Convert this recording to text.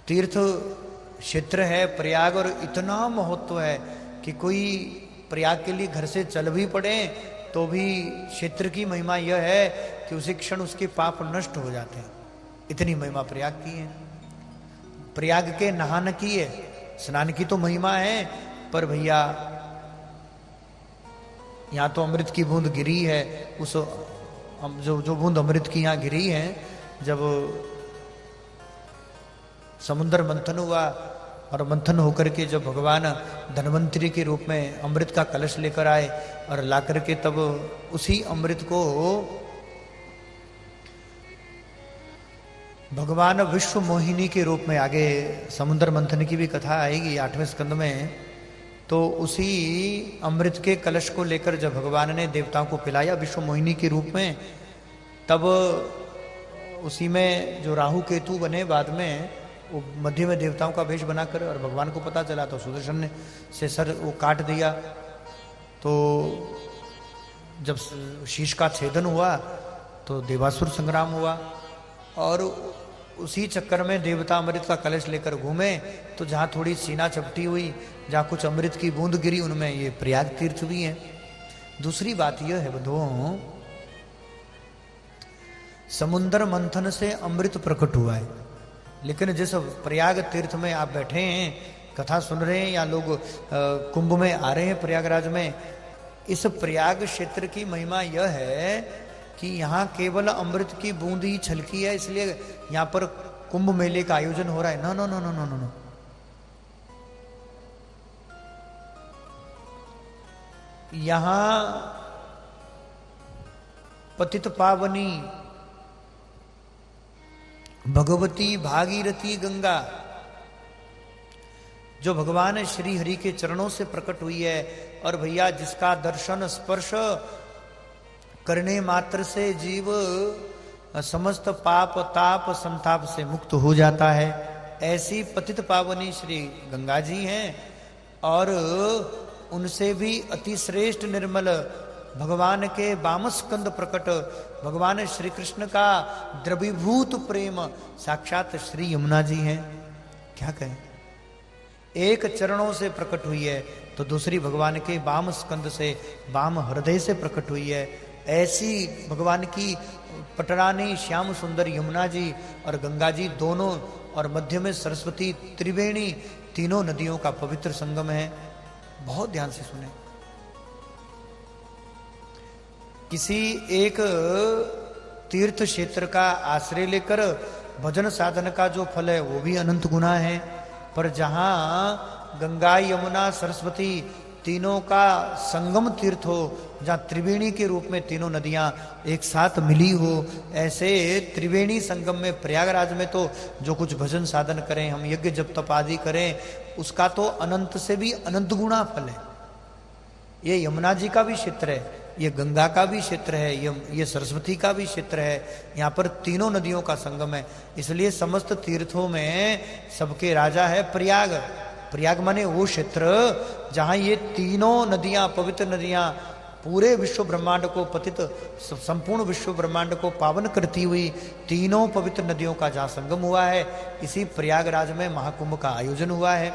तीर्थ क्षेत्र है प्रयाग और इतना महत्व है कि कोई प्रयाग के लिए घर से चल भी पड़े तो भी क्षेत्र की महिमा यह है कि उसी क्षण उसके पाप नष्ट हो जाते हैं। इतनी महिमा प्रयाग की है। प्रयाग के नहान की है, स्नान की तो महिमा है, पर भैया यहां तो अमृत की बूंद गिरी है। उस जो बूंद अमृत की यहां गिरी है, जब समुद्र मंथन हुआ और मंथन होकर के जब भगवान धन्वंतरी के रूप में अमृत का कलश लेकर आए और ला करके तब उसी अमृत को भगवान विश्व मोहिनी के रूप में, आगे समुद्र मंथन की भी कथा आएगी 8वें स्कंद में, तो उसी अमृत के कलश को लेकर जब भगवान ने देवताओं को पिलाया विश्व मोहिनी के रूप में, तब उसी में जो राहु केतु बने बाद में, वो मध्य में देवताओं का वेश बनाकर, और भगवान को पता चला तो सुदर्शन ने से सर वो काट दिया। तो जब शीश का छेदन हुआ तो देवासुर संग्राम हुआ, और उसी चक्कर में देवता अमृत का कलश लेकर घूमे, तो जहां थोड़ी सीना चपटी हुई, जहां कुछ अमृत की बूंद गिरी, उनमें ये प्रयाग तीर्थ भी है। दूसरी बात यह है बंधुओं, समुद्र मंथन से अमृत प्रकट हुआ है, लेकिन जिस प्रयाग तीर्थ में आप बैठे हैं, कथा सुन रहे हैं, या लोग कुंभ में आ रहे हैं प्रयागराज में, इस प्रयाग क्षेत्र की महिमा यह है कि यहाँ केवल अमृत की बूंद ही छलकी है, इसलिए यहाँ पर कुंभ मेले का आयोजन हो रहा है। No no no no no no no, यहां पतित पावनी भगवती भागीरथी गंगा, जो भगवान श्री हरि के चरणों से प्रकट हुई है, और भैया जिसका दर्शन स्पर्श करने मात्र से जीव समस्त पाप ताप संताप से मुक्त हो जाता है, ऐसी पतित पावनी श्री गंगा जी हैं। और उनसे भी अति श्रेष्ठ निर्मल भगवान के वामस्कंद प्रकट भगवान श्री कृष्ण का द्रवीभूत प्रेम साक्षात श्री यमुना जी हैं। क्या कहें, एक चरणों से प्रकट हुई है तो दूसरी भगवान के वाम स्कंद से, वाम हृदय से प्रकट हुई है। ऐसी भगवान की पटरानी श्याम सुंदर यमुना जी और गंगा जी दोनों, और मध्य में सरस्वती, त्रिवेणी, तीनों नदियों का पवित्र संगम है। बहुत ध्यान से सुने, किसी एक तीर्थ क्षेत्र का आश्रय लेकर भजन साधन का जो फल है वो भी अनंत गुना है, पर जहां गंगा यमुना सरस्वती तीनों का संगम तीर्थ हो, जहां त्रिवेणी के रूप में तीनों नदियां एक साथ मिली हो, ऐसे त्रिवेणी संगम में प्रयागराज में तो जो कुछ भजन साधन करें, हम यज्ञ जप तप आदि करें, उसका तो अनंत से भी अनंत गुना फल है। ये यमुना जी का भी क्षेत्र है, ये गंगा का भी क्षेत्र है, ये सरस्वती का भी क्षेत्र है। यहाँ पर तीनों नदियों का संगम है, इसलिए समस्त तीर्थों में सबके राजा है प्रयाग। प्रयाग माने वो क्षेत्र जहां ये तीनों नदियां, पवित्र नदियां, पूरे विश्व ब्रह्मांड को पतित, संपूर्ण विश्व ब्रह्मांड को पावन करती हुई तीनों पवित्र नदियों का जहां संगम हुआ है, इसी प्रयागराज में महाकुंभ का आयोजन हुआ है।